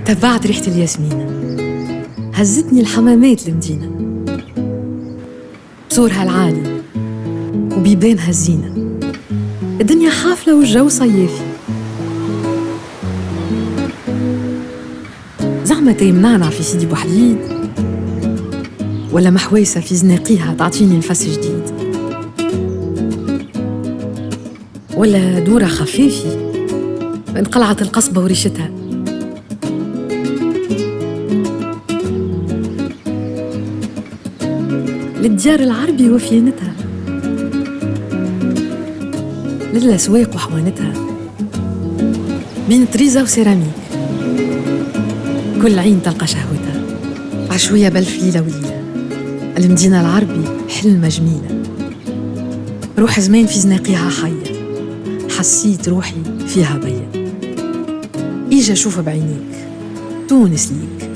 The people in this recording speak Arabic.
تبعت ريحة الياسمينة، هزتني الحمامات المدينة بصورها العالي وبيبانها الزينة. الدنيا حافلة والجو صيافي، زعمة تيمنعنا في سيدي بوحديد، ولا محويسة في زناقيها تعطيني نفس جديد، ولا دورة خفافي من قلعة القصبة وريشتها، للديار العربي وفيانتها، للأسواق وحوانتها، بين طريزة وسيراميك كل عين تلقى شهوتها. عشوية بألف ليلة وليلة، المدينة العربي حلمة جميلة، روح زمان في زناقيها حية، حسيت روحي فيها ضية. إيجا شوف بعينيك، تونس ليك،